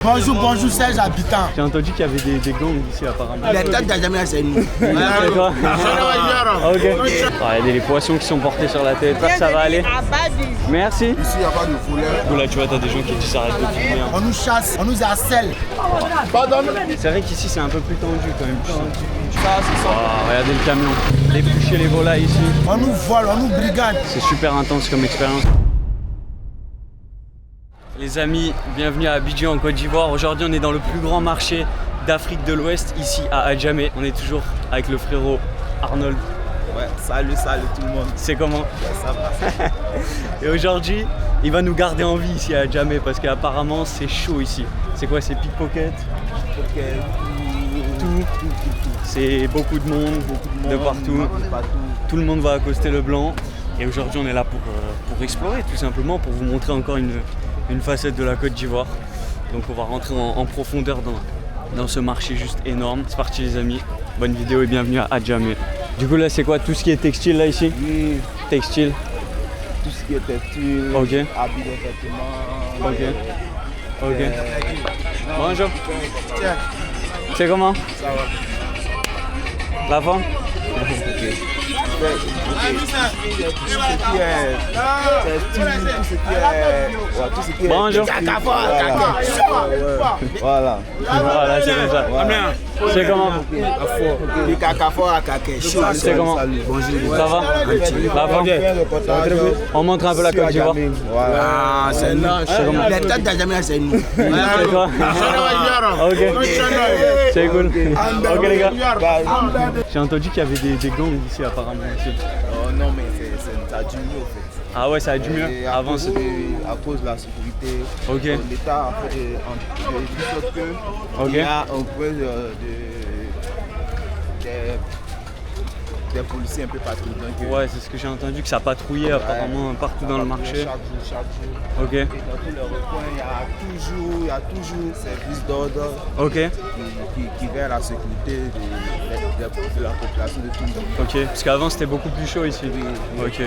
Bonjour, bonjour, Serge Habitant. J'ai entendu qu'il y avait des gangs ici apparemment. Les têtes d'Ajamé, c'est nous. C'est toi? Ok. Il y a des poissons qui sont portés sur la tête. Ça va aller? Merci. Ici, il n'y a pas de volet. Là, tu vois, t'as des gens qui disent arrête de filmer. On nous chasse, on nous harcèle. C'est vrai qu'ici, c'est un peu plus tendu quand même. Regardez le camion. Les bouchers, les volailles ici. On nous vole, on nous brigade. C'est super intense comme expérience. Les amis, bienvenue à Abidjan en Côte d'Ivoire. Aujourd'hui, on est dans le plus grand marché d'Afrique de l'Ouest, ici à Adjamé. On est toujours avec le frérot Arnold. Ouais, salut tout le monde. C'est comment? Ouais, ça va. Et aujourd'hui, il va nous garder en vie ici à Adjamé parce qu'apparemment c'est chaud ici. C'est quoi? C'est pickpocket? Tout. C'est beaucoup de monde, de partout. Tout le monde va accoster le blanc. Et aujourd'hui, on est là pour explorer tout simplement, pour vous montrer encore une facette de la Côte d'Ivoire. Donc on va rentrer en profondeur dans ce marché juste énorme. C'est parti les amis, bonne vidéo et bienvenue à Adjamé. Du coup là c'est quoi tout ce qui est textile là ici? Oui. Textile. Tout ce qui est textile, Ok. habits de vêtements. Ok. Bonjour. C'est comment? Ça va. La forme? Tout ce qui est Bonjour. Voilà. Voilà, c'est comme ça. C'est comment? C'est comment? Ça va? La forme? On montre un peu la Côte d'Ivoire. Ah, c'est nous. Les têtes d'Ajamé, c'est nous. C'est toi? Ok. C'est cool. Ok les gars. J'ai entendu qu'il y avait des gangs ici apparemment. Oh non, mais ça a dû mieux en fait. Ah ouais, ça a dû mieux avant. À cause de la sécurité, Ok. l'État a fait de sorte que Ok. il y a un peu des policiers un peu partout. Donc, Ouais, c'est ce que j'ai entendu, que ça patrouillait apparemment partout dans le marché. Chaque jour. Ok. Et dans tous les recoins, il y a toujours service d'ordre Ok. qui veille à la sécurité de la population, de tout le monde. Ok. Parce qu'avant c'était beaucoup plus chaud ici. Ok.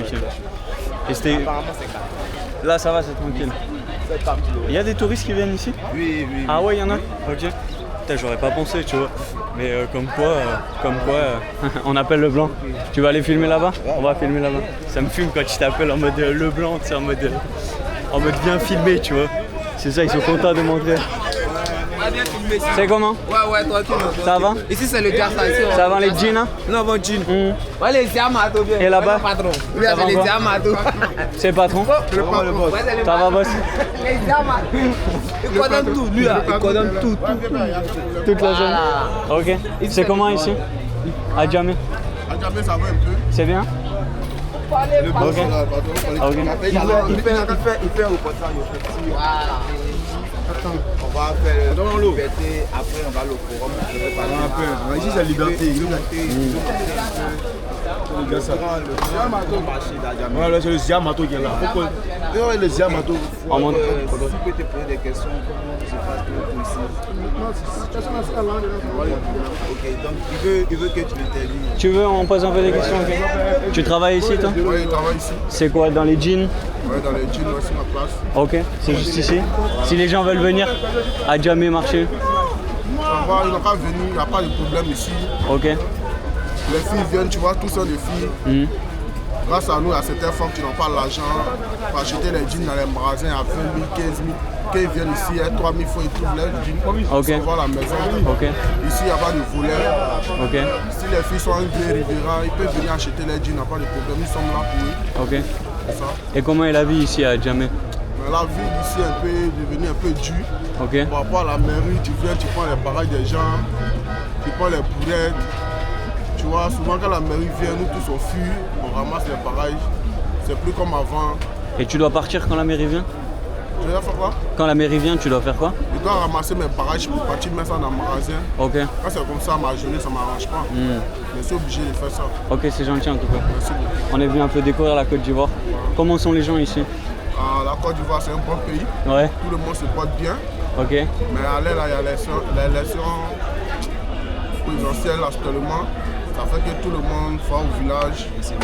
Et c'était. Apparemment, c'est calme. Là ça va, c'est tranquille. C'est calme. Il y a des touristes qui viennent ici? Oui. Ah ouais, il y en a? Ok. Putain, j'aurais pas pensé, tu vois. Mais comme quoi, on appelle le blanc. Tu vas aller filmer là-bas? On va filmer là-bas. Ça me fume quand tu t'appelles en mode le blanc, c'est en mode bien filmé, tu vois. C'est ça, ils sont contents de montrer. C'est comment? Ouais, tranquille. Ça va? Ici, c'est le gars, ça. Ça va les jeans, hein? Non, bon jean. Ouais, les Yamato, bien. Et là-bas? Patron. Oui, Ça va c'est les encore? Yamato. C'est le patron? Ouais, c'est les Ça va, boss? Les Yamato. Il condamne tout, lui, là. Il condamne tout. Toute la zone? Ok. C'est comment ici? À Adjamé? Ajamé, ça va un peu. C'est bien? Le boss, Ok. il fait un reportage. On va faire le liberté, après on va le forum. Ici, c'est liberté. Voilà, c'est le Ziamato qui est là. Pourquoi? Le Ziamato. On monte. Si tu peux te poser des questions, comment se passe ici? Ok, donc il veut que tu l'interviews. Tu veux, on pose un peu des questions? Ok. Tu travailles ici, toi? Oui, il travaille ici. C'est quoi, dans les jeans? Ouais, dans les jeans, c'est ma place. Ok, c'est juste ici. Si les gens veulent venir à Adjamé marcher. Il n'a pas venu, il n'y a pas de problème ici. Ok. Les filles viennent, tu vois, tous sont des filles. Grâce à nous, il y a certaines femmes qui n'ont pas l'argent pour acheter les jeans dans les magasins à 20 000, 15 000. Quand ils viennent ici, à 3 000 francs, ils trouvent leurs jeans. Ok. Ils vont à la maison. Ok. Ici, il n'y a pas de volet. Ok. Si les filles sont en vieux Riviera, ils peuvent venir acheter les jeans, il n'y a pas de problème. Nous sommes là pour eux. Ok. C'est ça. Et comment est la vie ici à Adjamé? Mais la vie ici est devenue un peu dure. Ok. Par rapport à la mairie, tu viens, tu prends les baraques des gens, tu prends les boulettes. Tu vois, souvent quand la mairie vient, nous tous on fuit, on ramasse les barages. C'est plus comme avant. Et tu dois partir quand la mairie vient? Tu dois faire quoi? Quand la mairie vient, tu dois faire quoi? Je dois ramasser mes barages pour partir mettre ça dans le magasin. Ok. Quand c'est comme ça, ma journée, ça ne m'arrange pas. Mais je suis obligé de faire ça. Ok, c'est gentil en tout cas. Merci beaucoup. On est venu un peu découvrir la Côte d'Ivoire. Comment sont les gens ici? La Côte d'Ivoire, c'est un bon pays. Ouais. Tout le monde se porte bien. Ok. Mais allez, là, il y a l'élection présidentielle actuellement. Ça fait que tout le monde va au village. C'est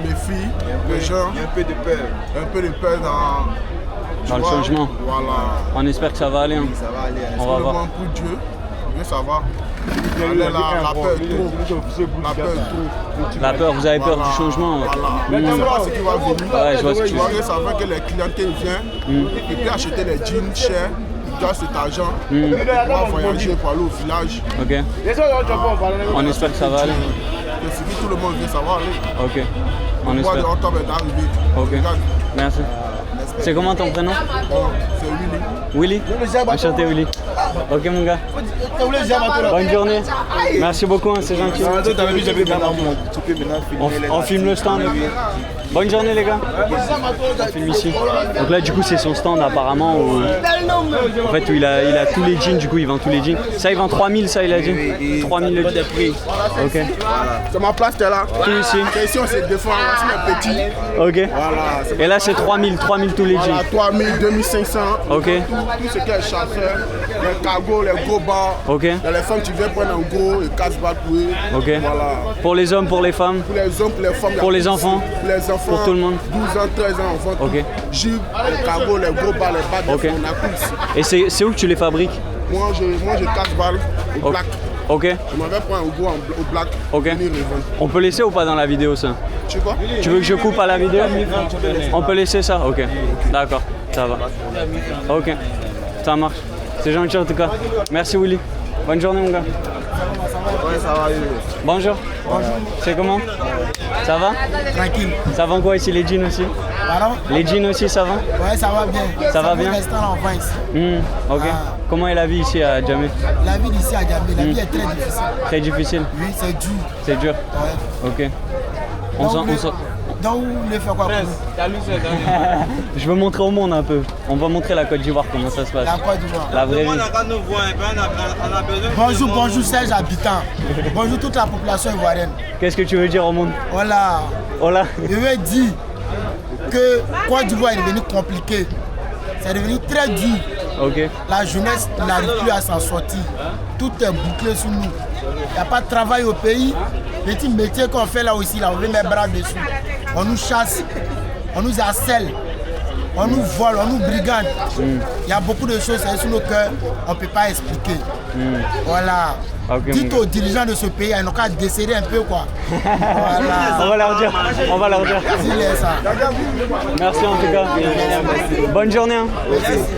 méfie. Les gens. Il y a un peu de peur. Un peu de peur dans le changement. Voilà. On espère que ça va aller. Hein. Ça va aller. On va voir. Pour Dieu, Dieu ça va. La peur est trop. La peur est trop. La peur, vous avez peur du changement. Voilà. Je sais pas ce qui va venir. Ouais, je vois ce que tu veux dire. Ça fait que les clientèles viennent et puis acheter les jeans chers. Ils gagnent cet argent pour voyager, pour aller au village. Ok. On espère que ça va aller. Et si tout le monde vient, ça va aller. Ok. On Le mois espère. d'octobre est arrivé. Ok. Regarde. Merci. C'est comment ton prénom? C'est Willy. Willy? Enchanté Willy. Ok mon gars. Bonne journée. Merci beaucoup, hein, c'est gentil. On filme le stand. Bonne journée les gars. On filme ici. Donc là du coup c'est son stand apparemment où, en fait, où il a tous les jeans, du coup il vend tous les jeans. Ça il vend 3000, ça il a dit. 3000 le jean. Ok. C'est ma place, t'es là. Tout ici. C'est ici on se défend, c'est les petits. Ok. Voilà. Et là c'est 3000 tous les jeans. Voilà, 3000, 2500. Ok. Tout ce qui est chasseur, les cargos, les gros bars. Ok. Dans les femmes, tu viens prendre un gros et casse-balles pour eux. Ok. Voilà. Pour les hommes, pour les femmes. Pour les hommes, pour les femmes. Pour les enfants. Pour les enfants. Pour tout le monde. 12 ans, 13 ans, on vend Ok. tout. Jupe, les cargos, les gros bars, les bas, Ok. on a tout ici. Et c'est où que tu les fabriques? Moi, je casse-balles au Ok. black. Ok. Je m'en vais prendre un gros au black. Ok. Venir revendre. On peut laisser ou pas dans la vidéo ça? Tu sais quoi? Tu veux que je coupe à la vidéo? On peut laisser ça? Ok. D'accord, ça va. Ok, ça marche. C'est gentil en tout cas. Merci Willy. Bonne journée mon gars. Ouais, ça va. Bonjour. Bonjour. C'est comment? Ça va? Tranquille. Ça vend quoi ici, les jeans aussi? Pardon? Les jeans aussi ça va? Ouais, ça va bien. Ça va bien? Restaurant en vend ici. Ok. Comment est la vie ici à Djamé? La vie d'ici à Djamé, la vie est très difficile. Très difficile? Oui, c'est dur. C'est dur? Ouais. Ok. On s'en... Donc, vous voulez faire quoi pour nous? Je veux montrer au monde un peu. On va montrer la Côte d'Ivoire, comment ça se passe. La Côte d'Ivoire. La vraie vie. Bonjour Serge habitant. Bonjour toute la population ivoirienne. Qu'est-ce que tu veux dire au monde? Voilà. Hola. Je veux dire que Côte d'Ivoire est devenu compliqué. C'est devenu très dur. Ok. La jeunesse n'arrive plus à s'en sortir. Tout est bouclé sur nous. Il n'y a pas de travail au pays. Les petits métiers qu'on fait là aussi, là, on veut mettre bras dessus. On nous chasse, on nous harcèle, on nous vole, on nous brigade. Il y a beaucoup de choses sur nos cœurs, on ne peut pas expliquer. Voilà. Okay, dites aux dirigeants de ce pays, ils n'ont qu'à desserrer un peu quoi. Voilà. On va leur dire. On va leur dire. Dis-les ça. Merci en tout cas. Bonne journée. Hein.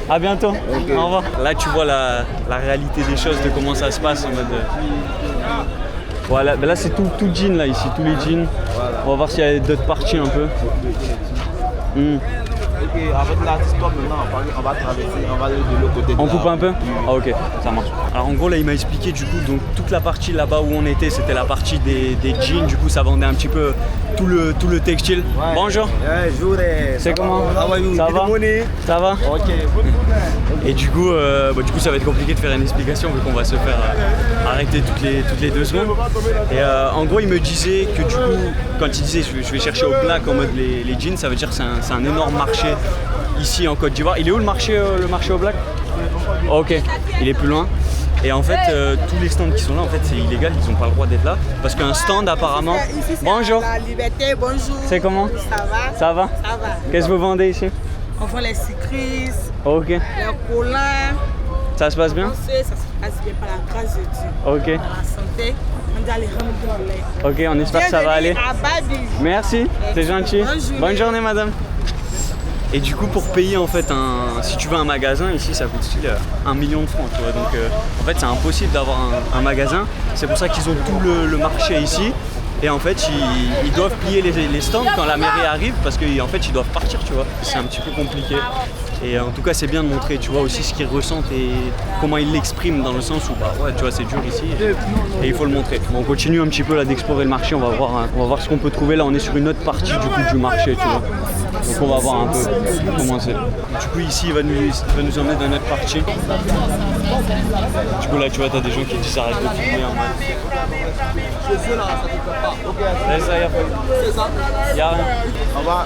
À bientôt. Au revoir. Là tu vois la réalité des choses, de comment ça se passe en mode. Voilà, ben là c'est tout jean là ici, tous les jeans. On va voir s'il y a d'autres parties un peu. Ok, avec l'artiste maintenant, on va traverser, on va aller de l'autre côté. On coupe un peu? Ah ok, ça marche. Alors en gros là il m'a expliqué du coup, donc toute la partie là-bas où on était, c'était la partie des jeans, du coup ça vendait un petit peu tout le textile. Ouais. Bonjour. Bonjour. C'est comment? Ça va? Ça va? Ok. Et du coup ça va être compliqué de faire une explication vu qu'on va se faire arrêter toutes les 2 secondes. Et en gros il me disait que du coup quand il disait je vais chercher au black en mode les jeans, ça veut dire que c'est un énorme marché ici en Côte d'Ivoire. Il est où le marché au black? Ok, il est plus loin. Et en fait, tous les stands qui sont là, en fait, c'est illégal, ils n'ont pas le droit d'être là. Parce qu'un stand, apparemment... Ici, bonjour. La liberté, bonjour. C'est comment? Ça va? Ça va? Ça va. Qu'est-ce que vous vendez ici? On vend les cyclistes, Ok. les collants. Ça se passe bien? Ça se passe bien par la grâce de Dieu. Ok. Par la santé, on doit les rendre. Ok, on espère que ça va aller. À Babi. Merci, c'est gentil. Bonne journée, madame. Et du coup, pour payer en fait si tu veux un magasin ici, ça coûte style 1 million de francs, tu vois. Donc en fait, c'est impossible d'avoir un magasin. C'est pour ça qu'ils ont tout le marché ici. Et en fait, ils doivent plier les stands quand la mairie arrive parce qu'en fait, ils doivent partir, tu vois. C'est un petit peu compliqué. Et en tout cas, c'est bien de montrer, tu vois, aussi ce qu'ils ressentent et comment ils l'expriment dans le sens où, bah ouais, tu vois, c'est dur ici et il faut le montrer. Bon, on continue un petit peu là d'explorer le marché, on va voir ce qu'on peut trouver. Là, on est sur une autre partie du marché, tu vois. Donc on va voir un peu comment c'est. Du coup, ici, il va nous emmener dans notre partie. Du coup, là, tu vois, t'as des gens qui disent arrête de filmer en mode. Il y a rien. On va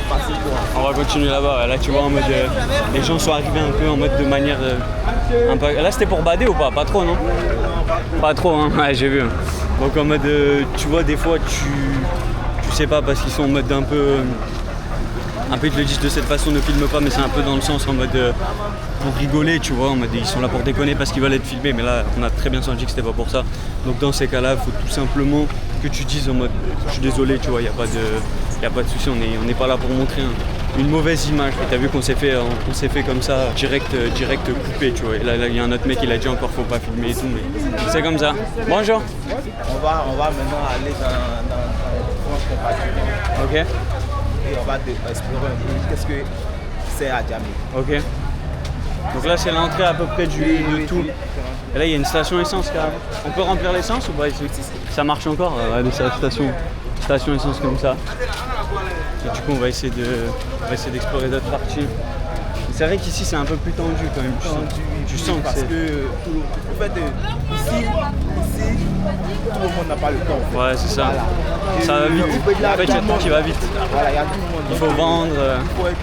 passer quoi? On va continuer là-bas. Là, tu vois, en mode. Les gens sont arrivés un peu en mode de manière. Un peu... Là, c'était pour bader ou pas? Pas trop, non? Pas trop, hein? Ouais, j'ai vu. Donc, en mode. Tu vois, des fois, tu sais pas parce qu'ils sont en mode un peu. Un peu ils te le disent de cette façon, ne filme pas, mais c'est un peu dans le sens en mode pour rigoler, tu vois, en mode ils sont là pour déconner parce qu'ils veulent être filmés, mais là on a très bien senti que c'était pas pour ça. Donc dans ces cas-là, il faut tout simplement que tu dises en mode je suis désolé, tu vois, il n'y a pas de souci, on n'est pas là pour montrer une mauvaise image. Et t'as vu qu'on s'est fait comme ça, direct coupé, tu vois. Et là il y a un autre mec, il a dit encore faut pas filmer et tout, mais c'est comme ça. Bonjour. On va maintenant aller dans France compatriotes. Ok. Et on va explorer un peu qu'est-ce que c'est à Djamé. Ok. Donc là c'est l'entrée à peu près de tout. Et là il y a une station essence carrément. On peut remplir l'essence ou pas ici? Ça marche encore, c'est la station essence comme ça. Et du coup on va essayer d'explorer d'autres parties. C'est vrai qu'ici c'est un peu plus tendu quand même. Tu sens que parce que en fait ici tout le monde n'a pas le temps. En fait. Ouais c'est ça. Voilà. Ça va vite. En fait il y a tout qui va vite. Voilà, il y a tout le monde. Il faut vendre. Il faut être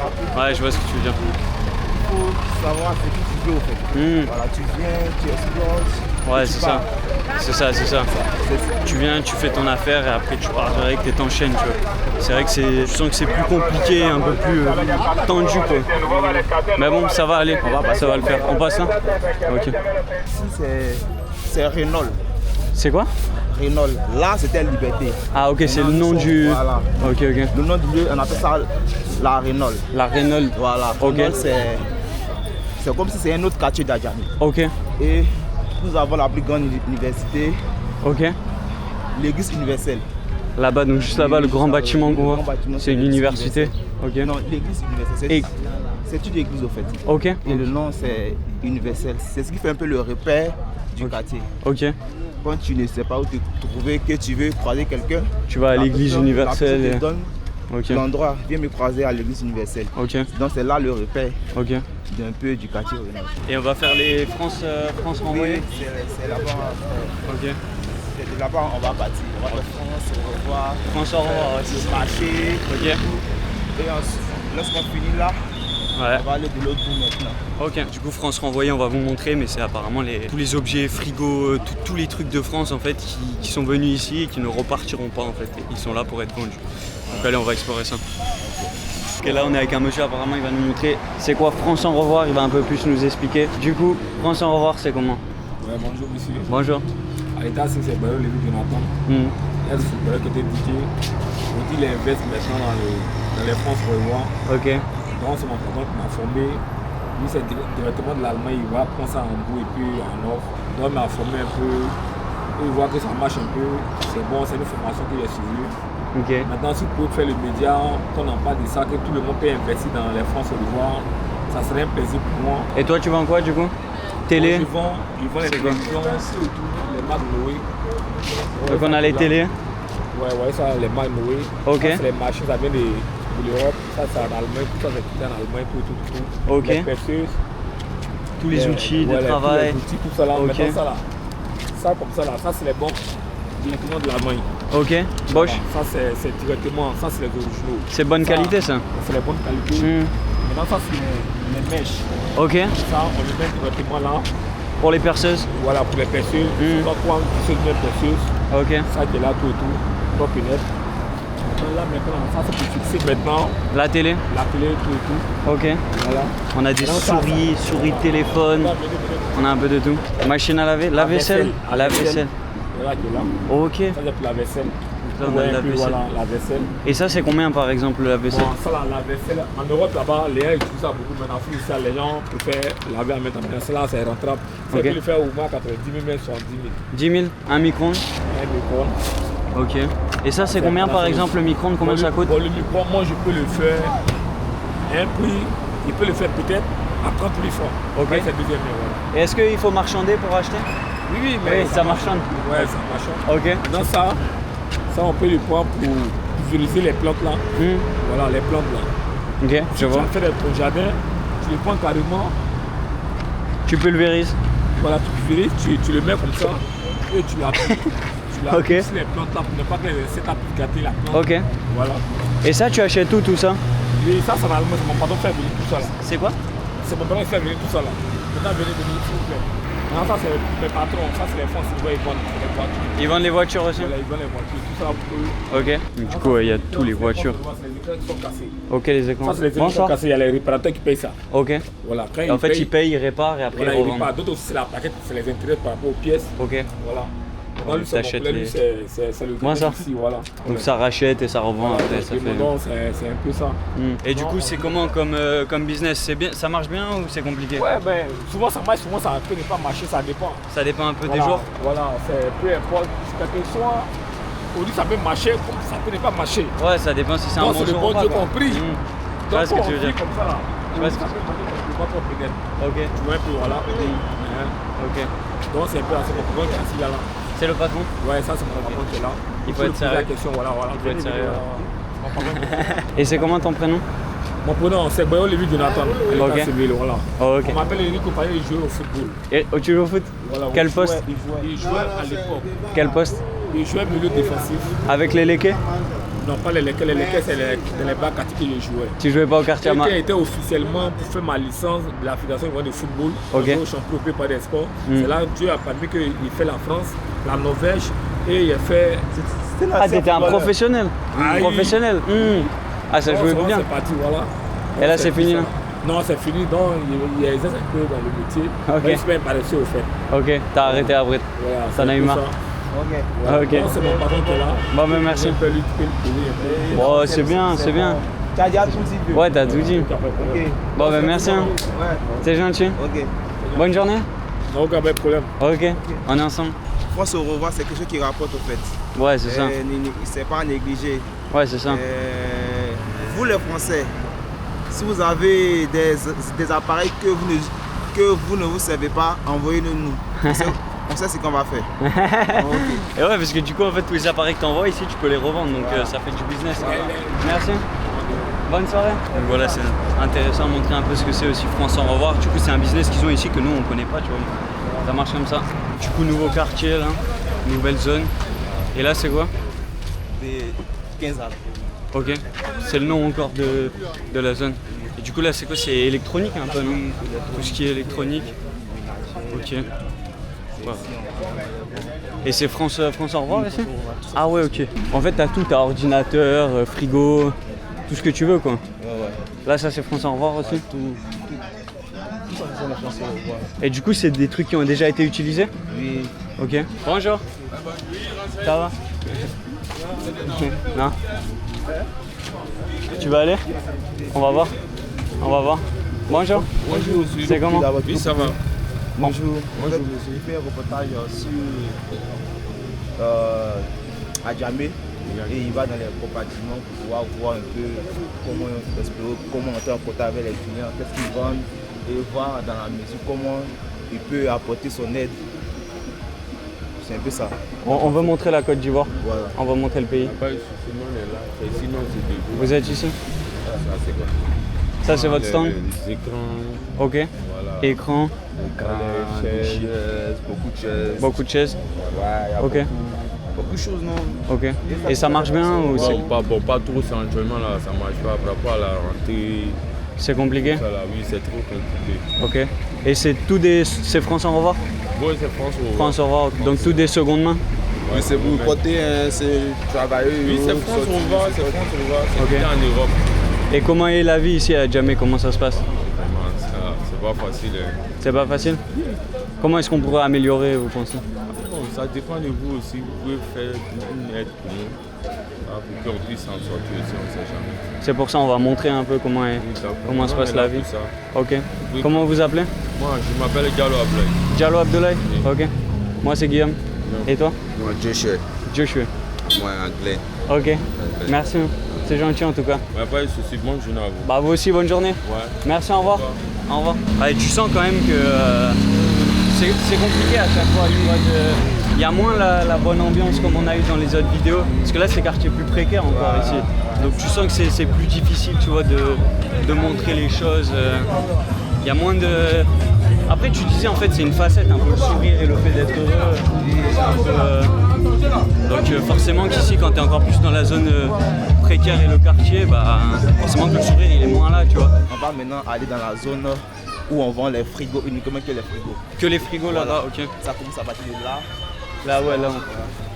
rapide. Ouais je vois ce que tu veux dire. Il faut savoir ce que tu veux en fait. Voilà, tu viens, tu explores. Ouais c'est ça. C'est ça. Tu viens, tu fais ton affaire et après tu pars direct et t'enchaînes, tu vois. C'est vrai que je sens que c'est plus compliqué, un peu plus tendu quoi. Mais bon, ça va aller, ça va le faire. On passe là? Ok. Ici c'est Renault. C'est quoi? Renault. Là c'était Liberté. Ah ok, c'est le nom du... Voilà. Ok. Le nom du lieu, on appelle ça la Renault. La Renault. Voilà. Ok. Renault, c'est comme si c'est un autre quartier d'Adjamé. Ok. Et nous avons la plus grande université, Ok. l'église universelle. Là-bas, donc juste là-bas, le grand bâtiment qu'on voit, c'est une université. Ok. Non, l'église universelle, c'est une église au fait. Ok. Et le nom c'est universel. C'est ce qui fait un peu le repère du quartier. Ok. Quand tu ne sais pas où te trouver, que tu veux croiser quelqu'un, Tu vas à l'église universelle. la personne te donne Ok. l'endroit, viens me croiser à l'église universelle. Ok. Donc c'est là le repère Ok. d'un peu du quartier Renault. Et on va faire les France renvoyées. Oui, c'est là-bas. Ok. C'est de là-bas on va partir. On va faire France, au revoir. France au revoir, ouais, c'est ça. Marcher. Ok. Et ensuite, lorsqu'on finit là, Ouais. on va aller de l'autre bout maintenant. Ok. Du coup, France renvoyée, on va vous montrer, mais c'est apparemment tous les objets frigo, tous les trucs de France en fait qui sont venus ici et qui ne repartiront pas en fait. Ils sont là pour être vendus. Donc allez, on va explorer ça. Ok, là on est avec un monsieur, apparemment il va nous montrer c'est quoi France en revoir, il va un peu plus nous expliquer. Du coup, France en revoir, c'est comment? Ouais, bonjour monsieur. Bonjour. À l'état, c'est Bayo Lévi Jonathan. Là, c'est Bayo côté DJ. On dit l'inverse maintenant dans les France revoir. Ok. Donc, c'est mon patron qui m'a formé. Lui, c'est directement de l'Allemagne. Il va prendre ça en bout et puis en offre. Donc, il m'a formé un peu. Et il voit que ça marche un peu. C'est bon, c'est une formation que j'ai suivie. Ok. Maintenant, si vous pouvez faire le média, qu'on en parle de ça, que tout le monde peut investir dans les France revoir, ça serait un plaisir pour moi. Et toi, tu vends quoi du coup? Télé? Je vends les télévisions, surtout les marques Noé. Donc on a les télés. Ouais, ça, les marques Noé. Ok. Ça, c'est les machines, ça vient de l'Europe. Ça, c'est en Allemagne. Tout ça, c'est en Allemagne, tout. Ok. Les perceuses. Tous les outils de travail. Tous les outils, tout ça là. Ok. Maintenant, ça là. Ça, comme ça là. Ça, c'est les bons directement de l'Allemagne. Ok. Bosch. Ça, c'est directement. Ça, c'est les originaux. C'est bonne qualité ça. C'est les bonnes qualités. Maintenant, ça, c'est les mèches. Ok. Ça, on le met directement là. Pour les perceuses. Voilà, pour les perceuses. On va prendre une seule perceuse. Ok. Ça qui est là, tout et tout. Top et net. Là, maintenant, ça, c'est pour fixer maintenant. La télé. La télé, tout et tout. Ok. Voilà. On a des souris, souris de téléphone. On a un peu de tout. Machine à laver. La vaisselle. La vaisselle. Voilà qui est là. Ok. Ça, c'est pour la vaisselle. Là, on a de la vaisselle. Voilà, la vaisselle. Et ça, c'est combien par exemple la vaisselle? Bon, ça, la vaisselle. En Europe, là-bas, les gens utilisent ça beaucoup. Maintenant, en France, les gens préfèrent laver en même temps. Ça, là, c'est rentable. Ça peut le faire au moins 90 000, même 70 000. 10 000? Un micro-ondes? Un micro-ondes. Ok. Et ça, c'est combien par exemple le micro-ondes? Combien ça coûte? Bon, le micro-ondes, moi, je peux le faire à un prix. Il peut le faire peut-être à 30 000 francs. Ok. Ouais, c'est deuxième. Voilà. Et est-ce qu'il faut marchander pour acheter? Oui, mais ça marchande. Ouais, ça marchande. Ok. Dans ça, on peut le prendre pour pulvériser les plantes là. Voilà, les plantes là. Ok, Si je vois. tu as fait ton jardin, tu le prends carrément. Tu pulvérises. Voilà, tu pulvérises, tu le mets comme ça et tu l'appliques. Tu l'appliques sur les plantes là pour ne pas que cette applicateur la plante. Ok. Voilà. Et ça, tu achètes tout ça? Et ça, c'est mon patron fait venir tout ça là. C'est quoi? C'est mon patron qui fait venir tout ça là. Maintenant, venez, s'il vous plaît. Non, ça c'est mes patrons, ça c'est les fonds Sylvain, ils vendent les voitures. Ils vendent les voitures aussi? Voilà, ils vendent les voitures, tout ça pour eux. Ok. Du coup, il y a tous les voitures. C'est les écrans qui sont cassés. Ok, les écrans. Ça c'est les écrans qui sont Bonsoir. cassés, il y a les réparateurs qui payent ça. Ok. Voilà, quand En fait, ils payent, ils réparent et après voilà, ils ils revendent. réparent. D'autres aussi c'est la plaquette, c'est les intérêts par rapport aux pièces. Ok. Voilà. Donc, Lui, c'est t'achètes mon poulet, les- lui, c'est le Moi, ça. ici, voilà. Donc ça rachète et ça revend après. Ça fait... C'est un peu ça. Et du coup, c'est comment comme business? C'est bien, ça marche bien ou c'est compliqué? Ouais, ben, souvent ça marche, souvent ça peut ne pas marcher, ça dépend. Ça dépend un peu Voilà, des jours? Voilà, c'est peu importe. Quelque soit, aujourd'hui ça peut marcher, comme ça peut ne pas marcher. Ouais, ça dépend si c'est un Donc bon c'est le jour bon ou pas, Dieu quoi. compris. Tu Donc vois ce que on tu veux vit dire? comme ça là. Tu vois ce que- Ça peut marcher, ça peut pas trop pénètre. Ok. Tu vois un peu, voilà. Hein. Ok. Donc c'est un peu là, c'est mon patron qui est assis là. C'est le patron? Ouais, ça c'est mon patron qui est là. Il faut être poser la sérieux. question, voilà, voilà. Il faut être sérieux. Mon patron. Et c'est comment ton prénom? Mon prénom c'est Boyo Lévi Jonathan. Ok. Voilà. Oh, ok. On m'appelle Eric Compagnie, il joue au football. Et tu joues au foot? Voilà, Quel il poste? Il jouait à l'époque. Quel poste? Il jouait milieu défensif. Avec les Léqués? Non, pas les Léqués c'est dans les bas quartiers que je jouais. Tu jouais pas au quartier J'ai été officiellement pour faire ma licence de la Fédération de football. Ok. Au champion européen des sports. C'est là que Dieu a permis qu'il fait la France, la Norvège et il a fait. Ah, t'étais un professionnel? Ah, oui. Professionnel? Ah, ça jouait bien. C'est parti, voilà. Et là, c'est fini là? Non, c'est fini. Donc, il exerce un peu dans le métier. Ok. Mais je suis pas intéressé au fait. Ok, t'as arrêté après. Voilà, T'en c'est as un eu peu marre? ça. Ah, ok. Donc, c'est mon patron qui est là. Bon, mais merci. Je peux lui poser un peu. Bon, c'est bien, c'est bien. Tu as déjà tout dit. Ouais, t'as tout dit. Ok. Bon, ben merci. Hein. Ouais. C'est gentil. Ok. Bonne journée. Non, aucun problème. Ok, on est ensemble. France au revoir, c'est quelque chose qui rapporte au fait. Ouais, c'est ça. C'est pas à négliger. Ouais, c'est ça. Vous les Français, si vous avez des appareils que vous ne vous servez pas, envoyez-nous. On sait ce qu'on va faire. Ok. Et ouais, parce que du coup, en fait, tous les appareils que t'envoies ici, tu peux les revendre, donc ça fait du business. Merci. Bonne soirée. Donc voilà, c'est intéressant de montrer un peu ce que c'est aussi France au revoir. Du coup, c'est un business qu'ils ont ici que nous, on connaît pas, tu vois. Ça marche comme ça. Du coup, nouveau quartier, là, nouvelle zone. Et là, c'est quoi? Des 15 ans. Ok. C'est le nom encore de la zone. Et du coup, là, c'est quoi? C'est électronique un peu, non? Tout ce qui est électronique. Ok. Ouais. Et c'est France au revoir ici? Ah ouais, ok. En fait, t'as tout, t'as ordinateur, frigo, tout ce que tu veux, quoi. Ouais. Là, ça, c'est France au revoir aussi? Tout ça, c'est la France au revoir. Et du coup, c'est des trucs qui ont déjà été utilisés? Oui. Ok. Bonjour. Ça va? Non? Tu vas aller? On va voir. On va voir. Bonjour. Bonjour, c'est comment? Oui, ça va. Bonjour. Bonjour, monsieur. J'ai fait un reportage sur à Djamé et il va dans les compartiments pour pouvoir voir un peu comment entrer en contact avec les clients, qu'est-ce qu'ils vendent et voir dans la mesure comment il peut apporter son aide. C'est un peu ça. On veut montrer la Côte d'Ivoire. Voilà. On va montrer le pays. Sinon, c'est des... Vous êtes ici? Ça, c'est quoi? Ça, c'est votre stand? Les écrans, Ok. voilà. Écran, Les chaises, beaucoup de chaises. beaucoup de chaises. Ouais, il y a Ok. Beaucoup de choses, non? Ok. Et ça marche bien ou c'est... pas trop, c'est actuellement là, ça marche pas. Par rapport à la rentrée, C'est compliqué? ça là, oui, c'est trop compliqué. Ok. Et c'est tout des... C'est France au revoir? Oui, c'est France au revoir. France au revoir. Donc tout des secondes mains? Oui, c'est vous Côté, c'est travailler. Oui, c'est France au revoir, c'est France au revoir. C'est Ok. en Europe. Et comment est la vie ici à Djamé? Comment ça se passe? Vraiment, c'est pas facile. Hein. C'est pas facile? Comment est-ce qu'on pourrait améliorer, vous pensez? Bon, ça dépend de vous aussi. Vous pouvez faire une aide pour nous, pour qu'on puisse s'en sortir aussi, on ne sait jamais. C'est pour ça on va montrer un peu comment se passe la vie. Ça. Ok. Comment vous appelez? Moi, je m'appelle Diallo Abdoulaye. Diallo Abdoulaye? Ok. Moi c'est Guillaume. Et toi? Moi, Joshua. Joshua. Moi, anglais. Ok. Merci. C'est gentil en tout cas. Ouais, pas de soucis, bonne journée à vous. Bah vous aussi, bonne journée. Ouais. Merci, au revoir. Au revoir. Allez, tu sens quand même que c'est compliqué à chaque fois. Il y a moins la bonne ambiance comme on a eu dans les autres vidéos. Parce que là, c'est quartier plus précaire encore ici. Donc tu sens que c'est plus difficile, tu vois, de montrer les choses. Il y a moins de... Après, tu disais en fait, c'est une facette, un peu le sourire et le fait d'être heureux. Donc forcément qu'ici, quand tu es encore plus dans la zone précaire et le quartier, bah, forcément que le sourire il est moins là, tu vois. On va maintenant aller dans la zone où on vend les frigos, uniquement que les frigos. Que les frigos là-bas, ok. Ça commence à partir de là. Là, ouais, là,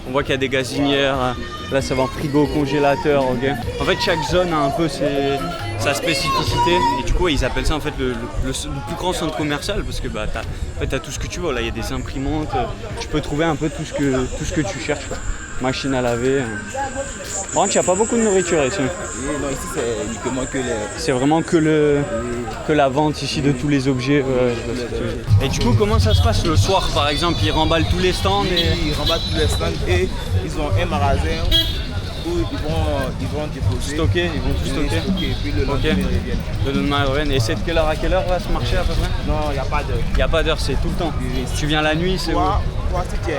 on voit qu'il y a des gazinières. Là, ça va en frigo, congélateur, ok. En fait, chaque zone a un peu sa spécificité. Et du coup, ils appellent ça en fait le plus grand centre commercial parce que bah, t'as tout ce que tu veux. Là, il y a des imprimantes. Tu peux trouver un peu tout ce que tu cherches, quoi. Machine à laver. Par contre, il n'y a pas beaucoup de nourriture ici. Non, ici, c'est uniquement que les... C'est vraiment que la vente ici de tous les objets. Et du coup, comment ça se passe le soir, par exemple? Ils remballent tous les stands Ils remballent tous les stands et ils ont un magasin où ils vont déposer. Stocker, ils vont tout stocker. Et puis le lendemain, ils reviennent. Le lendemain, ils reviennent. Et c'est de quelle heure à quelle heure là, ce marché à peu près? Non, il n'y a pas d'heure. Il n'y a pas d'heure, c'est tout le temps. Tu viens la nuit, c'est où? Toi, si tu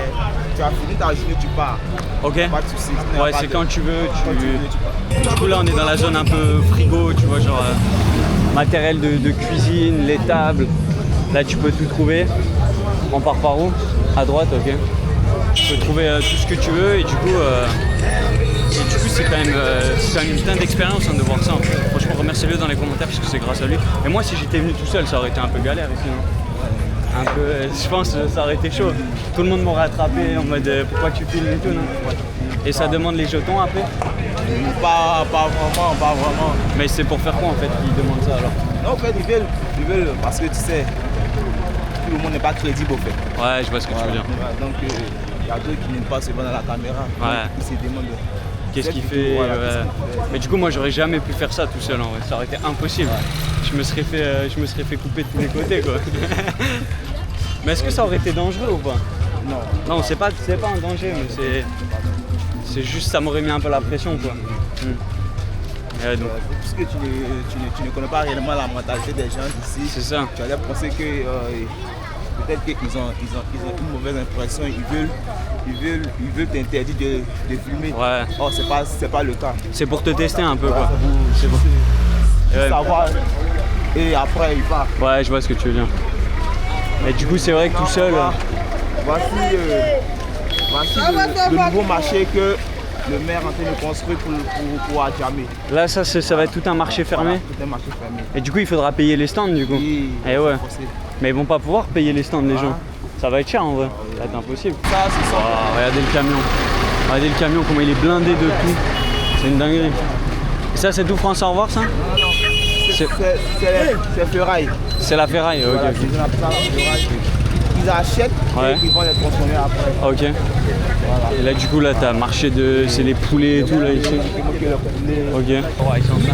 as fini ta journée, tu pars. Ok. Pas de soucis. Ouais, c'est quand tu veux. Du coup, là, on est dans la zone un peu frigo, tu vois, genre matériel de cuisine, les tables. Là, tu peux tout trouver. On part par où? À droite, ok. Tu peux trouver tout ce que tu veux et du coup, c'est quand même une putain d'expérience de voir ça. Franchement, remerciez-le dans les commentaires parce que c'est grâce à lui. Et moi, si j'étais venu tout seul, ça aurait été un peu galère ici, non? Un peu, je pense que ça aurait été chaud. Tout le monde m'aurait attrapé en mode pourquoi tu filmes et tout, non? Et ça demande les jetons après? Pas vraiment. Mais c'est pour faire quoi en fait qu'ils demandent ça alors? Non, en fait, ils veulent parce que tu sais, tout le monde n'est pas crédible au fait. Ouais, je vois ce que tu veux dire. Donc, il y a d'autres qui n'aiment pas se voir dans la caméra. Ouais. Ils se demandent qu'est-ce qu'il fait, voilà, Mais du coup, moi, j'aurais jamais pu faire ça tout seul en vrai. Ça aurait été impossible. Ouais. Je me serais fait couper de tous les côtés, quoi. Mais est-ce que ça aurait été dangereux ou pas? Non. Non, c'est pas un danger, mais c'est juste ça m'aurait mis un peu la pression, quoi. Ouais, donc. Puisque tu ne connais pas réellement la mentalité des gens d'ici. C'est ça. Tu allais penser que peut-être qu'ils ont une mauvaise impression. Ils veulent t'interdire de filmer. Ouais. Oh, c'est pas le cas. C'est pour te tester un peu, quoi. C'est pour savoir. Et après, il part. Ouais, je vois ce que tu veux dire. Et du coup, c'est vrai que tout seul. Voici le nouveau marché que le maire est en train de construire pour Adjamé. Là, ça va être tout un marché fermé. Tout un marché fermé. Et du coup, il faudra payer les stands, du coup. Oui, et ouais. Mais ils vont pas pouvoir payer les stands, les gens. Ça va être cher en vrai. Ça va être impossible. Ça, c'est ça. Regardez le camion. Regardez le camion, comment il est blindé de tout. C'est une dinguerie. Et ça, c'est tout France au revoir, ça? Non. C'est ferraille. C'est la ferraille, ok. Voilà, ils achètent et ils vont les consommer après. Ok. Voilà. Et là, du coup, là, t'as marché de. C'est les poulets et tout, là, ici. Ok. Ouais, ils sont en train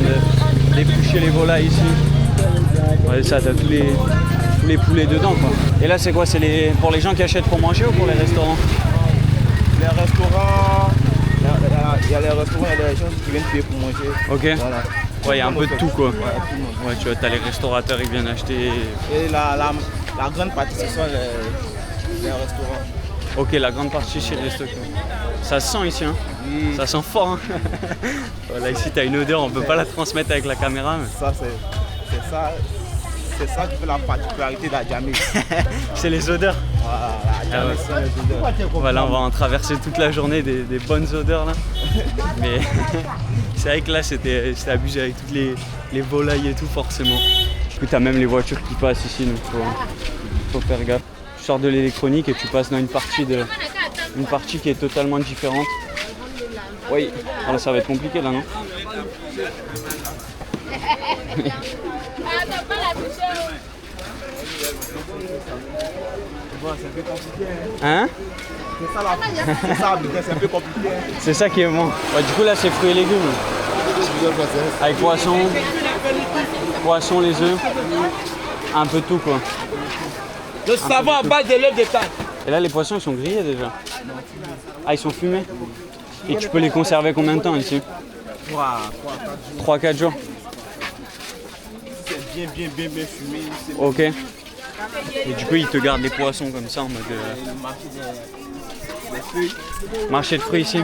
d'éplucher les volailles ici. Ouais, ça, t'as tous les poulets dedans, quoi. Et là, c'est quoi? C'est pour les gens qui achètent pour manger ou pour les restaurants? Les restaurants. Il y a les restaurants, il y a des gens qui viennent payer pour manger. Ok. Voilà. Ouais, il y a un peu de tout, quoi. Ouais, tu vois, t'as les restaurateurs, ils viennent acheter. Et la grande partie, ce sont les restaurants. Ok, la grande partie, c'est les restaurants. Ça se sent ici, hein? Oui. Ça sent fort, hein? Voilà, ici, t'as une odeur, on peut pas la transmettre avec la caméra. Mais... C'est ça qui fait la particularité d'Adjamé. C'est les odeurs. Voilà, c'est les odeurs. Voilà, on va en traverser toute la journée des bonnes odeurs là. Mais c'est vrai que là c'était abusé avec toutes les volailles et tout forcément. Du coup t'as même les voitures qui passent ici, donc faut faire gaffe. Tu sors de l'électronique et tu passes dans une partie qui est totalement différente. Oui, alors ça va être compliqué là, non? C'est un peu compliqué. Hein? C'est ça, c'est un peu compliqué. C'est ça qui est bon. Ouais, du coup là c'est fruits et légumes. Avec poisson, les œufs, un peu de tout quoi. Le savon à base de l'œuf de taille. Et là les poissons ils sont grillés déjà. Ah ils sont fumés. Et tu peux les conserver combien de temps ici? 3-4 jours. C'est bien fumé. Ok. Et du coup ils te gardent les poissons comme ça en mode... Marché de fruits ici?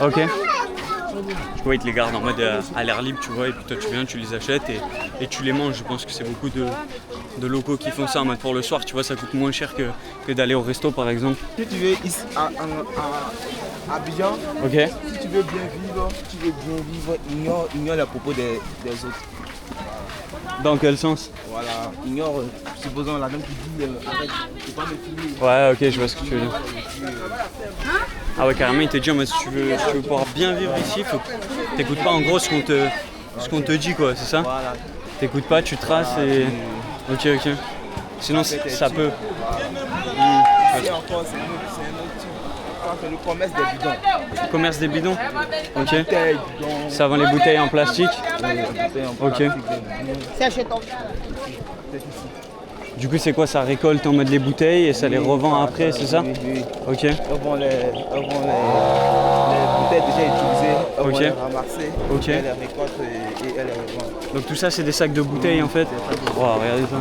Ok. Du coup ils te les gardent en mode à l'air libre tu vois, et puis toi tu viens, tu les achètes et tu les manges. Je pense que c'est beaucoup de locaux qui font ça en mode pour le soir, tu vois, ça coûte moins cher que d'aller au resto par exemple. Si tu veux ici à Abidjan, ok. Si tu veux bien vivre, ignore les propos des autres. Dans quel sens? Voilà, ignore, supposons la dame qui dit arrête, tu peux pas me filmer. Ouais, ok, je vois ce que tu veux dire. Ah ouais, carrément, il te dit, si tu veux pouvoir bien vivre ici, faut que t'écoutes pas en gros ce qu'on te dit, quoi, c'est ça? Voilà. T'écoutes pas, tu traces et... Ok. Sinon, ça peut... C'est encore, c'est un autre type. C'est le commerce des bidons. Commerce des bidons? Ok. Bouteilles, bidons. Ça vend les bouteilles en plastique? Ok. C'est chez toi. Du coup, c'est quoi? Ça récolte en mode les bouteilles et ça les revend après, c'est ça? Oui. Ok. Elles vont les bouteilles déjà utilisées, elles vont les ramasser, Ok. elles les récoltent et elles les revendent. Donc tout ça, c'est des sacs de bouteilles en fait? Wow, regardez ça.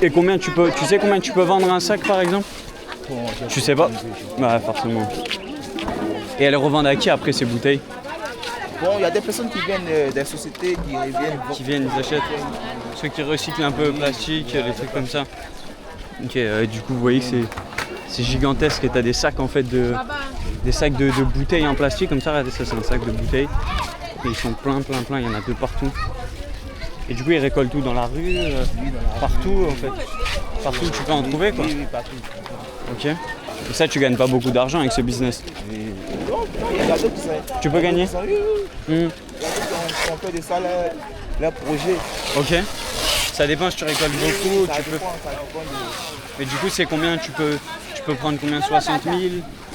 Et combien tu sais combien tu peux vendre un sac par exemple? Tu sais pas? Ouais, forcément. Et elles revendent à qui après ces bouteilles? Bon, il y a des personnes qui viennent des sociétés qui reviennent. Qui viennent, ils achètent. Ceux qui recyclent un peu le plastique, les trucs comme ça. Ok, du coup vous voyez que c'est gigantesque et t'as des sacs en fait des sacs de bouteilles en plastique comme ça. Regardez ça, c'est un sac de bouteilles. Et ils sont plein, il y en a de partout. Et du coup ils récoltent tout dans la rue, partout en fait. Partout où tu peux en trouver quoi. Oui, partout. Ok. Et ça tu gagnes pas beaucoup d'argent avec ce business. Il y a d'autres qui sont. Tu peux gagner? Il y a d'autres qui ont fait de ça leur projet. Ok. Ça dépend si tu récoltes beaucoup. Ça dépend de... Mais du coup c'est combien tu peux prendre combien? 60 000,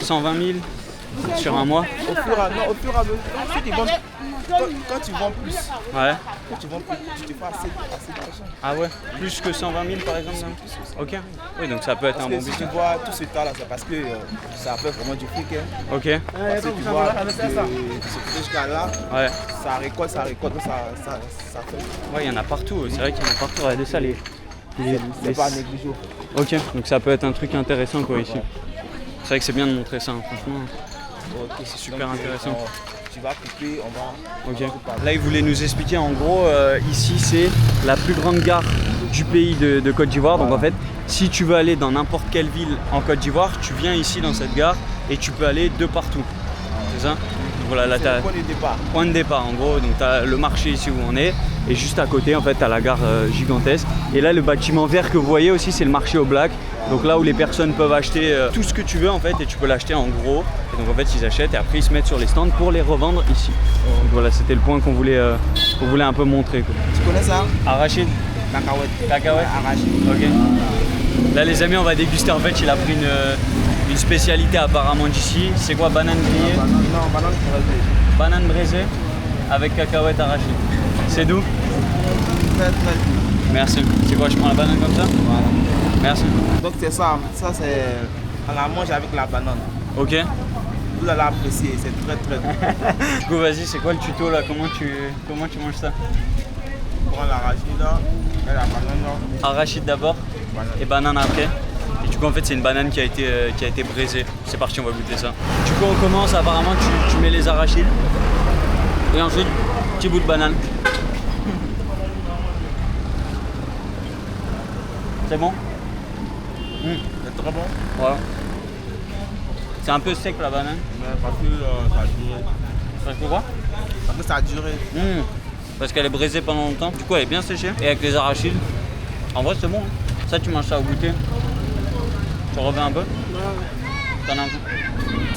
120 000 sur un mois? Au fur et à mesure. Quand tu vends plus, Ouais. tu te fais assez d'argent. Ah ouais? Plus que 120 000 par exemple? Ok. Oui, donc ça peut être un bon Si business. tu vois tout ce tas-là, c'est parce que ça fait vraiment du fric. Hein. Ok. Parce que tu vois, jusqu'à là, Ouais. ça récolte, ça fait. Ouais, il y en a partout. C'est vrai qu'il y en a partout. Regardez ça, les... C'est pas négligeable. Ok, donc ça peut être un truc intéressant quoi ici. C'est vrai que c'est bien de montrer ça, hein, franchement. Ok, c'est super intéressant. Tu vas couper, on va... Ok. Là, il voulait nous expliquer en gros, ici c'est la plus grande gare du pays de Côte d'Ivoire. Donc en fait, si tu veux aller dans n'importe quelle ville en Côte d'Ivoire, tu viens ici dans cette gare et tu peux aller de partout. C'est ça? Donc voilà, là t'as... le point de départ. Point de départ en gros, donc tu as le marché ici où on est et juste à côté en fait tu as la gare gigantesque et là le bâtiment vert que vous voyez aussi c'est le marché au black, donc là où les personnes peuvent acheter tout ce que tu veux en fait et tu peux l'acheter en gros et donc en fait ils achètent et après ils se mettent sur les stands pour les revendre ici. Donc voilà, c'était le point qu'on voulait un peu montrer quoi. Tu connais ça? Arachide? Cacahuète? Arachide. Ok. Là les amis on va déguster en fait, il a pris une spécialité apparemment d'ici. C'est quoi, banane grillée? Non, banane braisée. Banane braisée avec cacahuète arachide. C'est doux? Très doux. Merci. C'est quoi, je prends la banane comme ça? Voilà. Merci. Donc c'est ça, c'est... On la mange avec la banane. Ok. Vous allez apprécier, c'est très doux. Du coup vas-y, c'est quoi le tuto là? Comment tu manges ça? On prend l'arachide là, et la banane là. Arachide d'abord et banane après. Et du coup en fait c'est une banane qui a été braisée. C'est parti, on va goûter ça. Du coup on commence, apparemment tu mets les arachides. Et ensuite, petit bout de banane. C'est bon? C'est très bon. Voilà. C'est un peu sec la banane. Mais parce que ça a duré. Parce que quoi? Parce que ça a duré. Parce qu'elle est braisée pendant longtemps. Du coup elle est bien séchée. Et avec les arachides, en vrai c'est bon. Hein. Ça tu manges ça au goûter. Tu reviens un peu? T'en as un peu?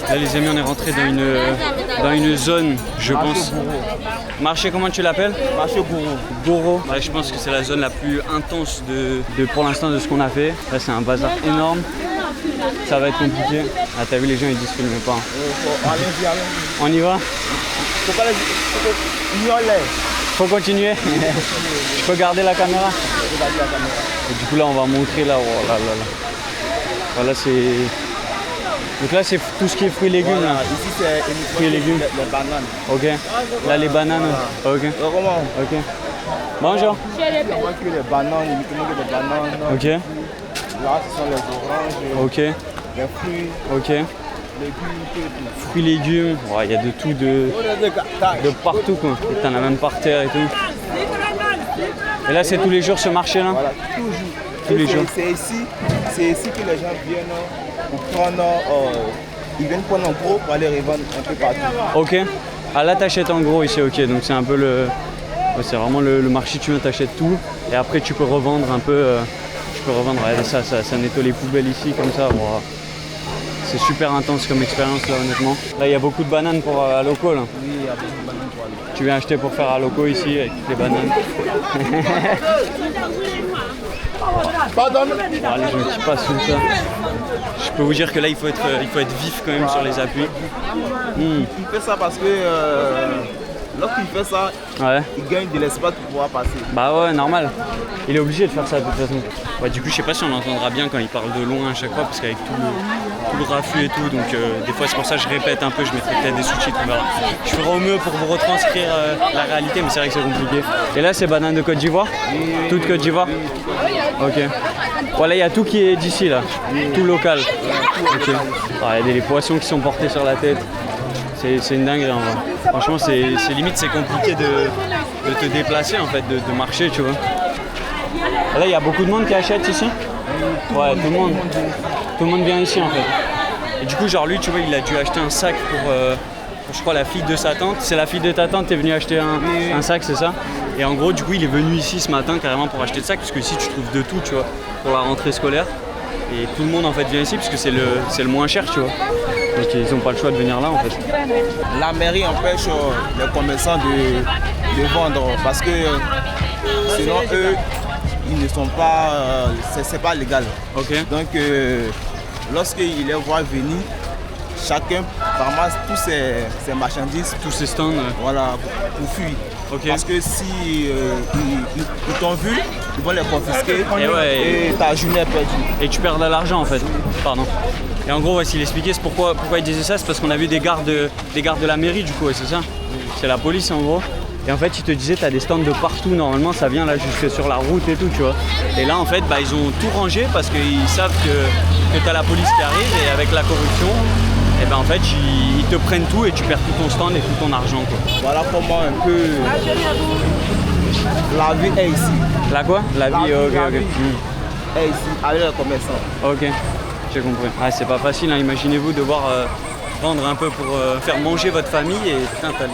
Là les amis on est rentré dans une zone, je pense. Marché, comment tu l'appelles? Marché Goro. Goro. Ouais, je pense que c'est la zone la plus intense pour l'instant de ce qu'on a fait. Là c'est un bazar énorme. Ça va être compliqué. Ah t'as vu les gens ils disent filme pas. Allez-y. On y va? Faut pas les... Faut continuer. Je peux garder la caméra? Et du coup là on va montrer là. Oh là là là. Voilà c'est... Donc là c'est tout ce qui est fruits et légumes. Voilà, là. ici c'est Fruits et légumes. Les bananes. Ok. Là les bananes. Ok. Comment? Ok. Bonjour. Il n'y a que les bananes, uniquement que les bananes. Ok. Là ce sont les oranges. Ok. Les fruits. Ok. Légumes, tout. Fruits, légumes. Ouais, il y a de tout de partout quoi. Et t'en as même par terre et tout. Et là c'est tous les jours ce marché là? Voilà, toujours. Tous les jours. C'est ici que les gens viennent pour prendre, ils viennent prendre en gros pour aller revendre un peu partout. Ok. Ah là t'achètes en gros ici, ok. Donc c'est un peu Ouais, c'est vraiment le marché, tu viens, t'achètes tout et après tu peux revendre un peu. Tu peux revendre, regardez ça nettoie les poubelles ici comme ça. Wow. C'est super intense comme expérience là honnêtement. Là il y a beaucoup de bananes pour Aloko là. Oui, il y a beaucoup de bananes pour aller. Tu viens acheter pour faire Aloko ici avec toutes les bananes. Bon, allez, je ne pas sous ça. Je peux vous dire que là il faut être vif quand même sur les appuis. Il fait ça parce que lorsqu'il fait ça, Ouais. il gagne de l'espace pour pouvoir passer. Bah ouais, normal. Il est obligé de faire ça de toute façon. Ouais, du coup, je sais pas si on l'entendra bien quand il parle de loin à chaque fois, parce qu'avec tout le raffut et tout, donc des fois c'est pour ça que je répète un peu, je mettrai peut-être des sous-titres, on verra. Je ferai au mieux pour vous retranscrire la réalité, mais c'est vrai que c'est compliqué. Et là, c'est banane de Côte d'Ivoire? Toute Côte d'Ivoire? Ok. Voilà, il y a tout qui est d'ici là, tout local. Ok. Ah, il y a des poissons qui sont portés sur la tête. C'est une dinguerie en vrai. Franchement, c'est limite, c'est compliqué de te déplacer en fait, de marcher, tu vois. Et là, il y a beaucoup de monde qui achète ici. Ouais, tout le monde vient ici en fait. Et du coup, genre lui, tu vois, il a dû acheter un sac pour je crois, la fille de sa tante. C'est la fille de ta tante, t'es venu acheter un sac, c'est ça? Et en gros, du coup, il est venu ici ce matin carrément pour acheter le sac, parce que ici, tu trouves de tout, tu vois, pour la rentrée scolaire. Et tout le monde en fait vient ici parce que c'est le moins cher, tu vois. Donc ils n'ont pas le choix de venir là en fait. La mairie empêche les commerçants de vendre parce que sinon eux, ils ne sont pas, c'est pas légal. Ok. Donc lorsqu'ils les voient venir, chacun ramasse tous ses marchandises, tous ses stands. Voilà, pour fuir. Okay. Parce que si ils t'ont vu, ils vont les confisquer et ta journée est perdue. Et tu perds de l'argent en fait. Pardon. Et en gros, s'il expliquait pourquoi il disait ça, c'est parce qu'on a vu des gardes de la mairie du coup, c'est ça? C'est la police en gros. Et en fait, il te disait, tu as des stands de partout, normalement ça vient là jusque sur la route et tout, tu vois. Et là en fait, ils ont tout rangé parce qu'ils savent que tu as la police qui arrive et avec la corruption, et en fait, ils te prennent tout et tu perds tout ton stand et tout ton argent, quoi. Voilà comment un peu la vie est ici. La quoi? La vie, ok. Est ici, avec les commerçants. Ok, j'ai compris. Ah, c'est pas facile, hein. Imaginez-vous devoir vendre un peu pour faire manger votre famille et putain, t'as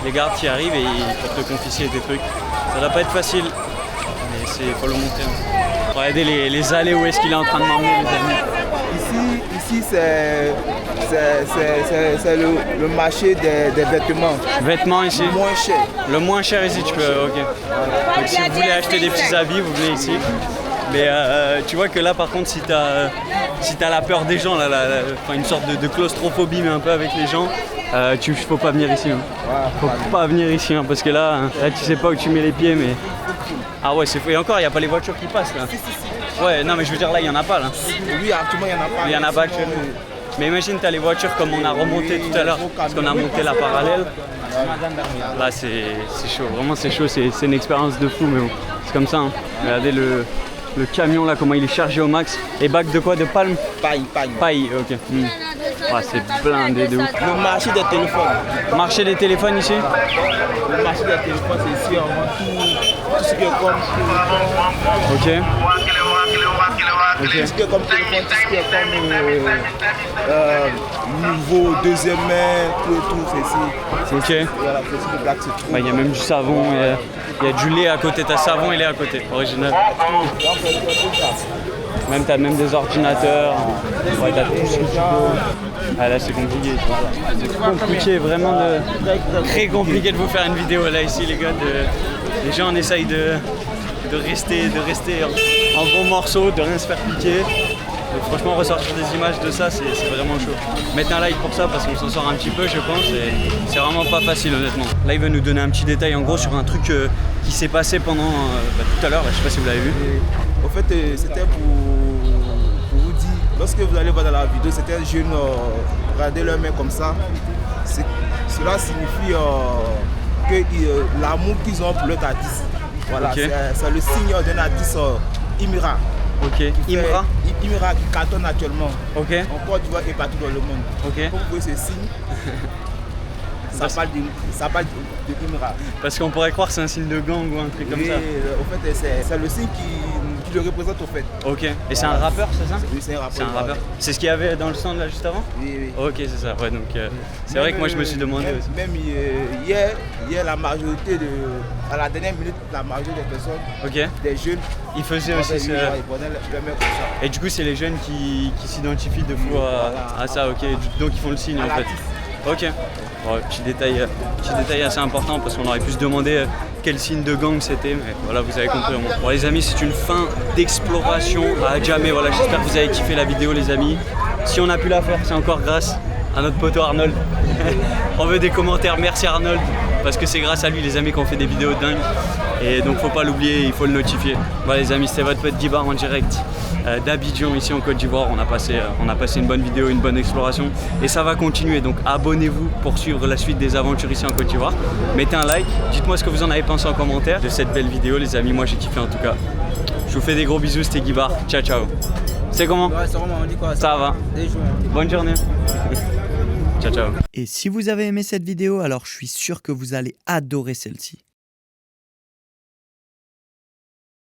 les gardes qui arrivent et ils peuvent te confisquer tes trucs. Ça doit pas être facile, mais faut le monter. Hein. Regardez les allées où est-ce qu'il est en train de m'emmener, les amis. Ici c'est le marché des vêtements. Vêtements ici? Le moins cher. Le moins cher ici, tu peux, ok. Donc si vous voulez acheter des petits habits, vous venez ici. Mais tu vois que là par contre si t'as la peur des gens, une sorte de claustrophobie mais un peu avec les gens, faut pas venir ici. Hein. Faut pas venir ici hein, parce que là tu sais pas où tu mets les pieds mais. Ah ouais c'est fou. Et encore il n'y a pas les voitures qui passent là. Ouais non mais je veux dire là il n'y en a pas là. Oui actuellement il n'y en a pas. Il n'y en a pas actuellement. Mais imagine t'as les voitures comme on a remonté tout à l'heure, parce qu'on a monté la parallèle. Là c'est chaud, vraiment c'est chaud, c'est une expérience de fou mais bon, c'est comme ça. Hein. Regardez le camion là, comment il est chargé au max. Et bac de quoi? De palme? Paille, ok. Ah, c'est blindé de ouf. Le marché des téléphones. Marché des téléphones ici? Le marché des téléphones c'est ici, on vend tout ce qui est comme téléphone. Ok. Tout ce qui est comme téléphone, tout ce qui est comme nouveau, deuxième main, tout c'est ici. Ok. Voilà, c'est black, c'est tout. Il y a même du savon, il y a du lait à côté, t'as savon et lait à côté, original. Même t'as même des ordinateurs, ouais, t'as tout ce que tu veux. Ah là c'est compliqué. C'est compliqué, vraiment très compliqué de vous faire une vidéo là ici les gars. Les gens on essaye de rester en bons morceaux, de rien se faire piquer. Et franchement ressortir des images de ça c'est vraiment chaud. Mettre un like pour ça parce qu'on s'en sort un petit peu je pense et c'est vraiment pas facile honnêtement. Là il veut nous donner un petit détail en gros sur un truc qui s'est passé pendant tout à l'heure, je sais pas si vous l'avez vu. En fait c'était pour vous dire, lorsque vous allez voir dans la vidéo, c'était un jeune, regardez leurs mains comme ça. Cela signifie que l'amour qu'ils ont pour leur artiste. Voilà, okay. C'est le signe d'un artiste Imira. Ok, Imira qui cartonne actuellement. Ok. En Côte d'Ivoire et partout dans le monde. Ok. Pour vous voyez ce signe, ça parle de Imira. Parce qu'on pourrait croire que c'est un signe de gang ou un truc comme ça. En fait, c'est le signe qui le représente au fait. Ok. Et c'est un rappeur, c'est ça? Oui, c'est un rappeur. C'est un rappeur. C'est ce qu'il y avait dans le stand là juste avant? Oui, oui. Ok, c'est ça. Ouais, donc c'est vrai que moi je me suis demandé aussi. Même hier, la majorité à la dernière minute, la majorité des personnes, des jeunes, ils faisaient aussi ça. Ils prenaient le même comme ça. Et du coup, c'est les jeunes qui s'identifient de fou à ça, ok. Donc ils font le signe en fait. Ok. Bon, petit détail assez important parce qu'on aurait pu se demander quel signe de gang c'était, mais voilà, vous avez compris. Bon les amis, c'est une fin d'exploration à Adjamé. Voilà, j'espère que vous avez kiffé la vidéo les amis. Si on a pu la faire, c'est encore grâce à notre poteau Arnold. On veut des commentaires, merci Arnold, parce que c'est grâce à lui les amis qu'on fait des vidéos dingues. Et donc faut pas l'oublier, il faut le notifier. Voilà les amis, c'était votre pote Guibar en direct d'Abidjan ici en Côte d'Ivoire. On a passé une bonne vidéo, une bonne exploration et ça va continuer. Donc abonnez-vous pour suivre la suite des aventures ici en Côte d'Ivoire. Mettez un like, dites-moi ce que vous en avez pensé en commentaire de cette belle vidéo les amis. Moi j'ai kiffé en tout cas. Je vous fais des gros bisous, c'était Guibar. Ciao ciao. C'est comment? Ouais, c'est vraiment, on dit quoi? Ça va. Bonne journée. Ciao ciao. Et si vous avez aimé cette vidéo, alors je suis sûr que vous allez adorer celle-ci.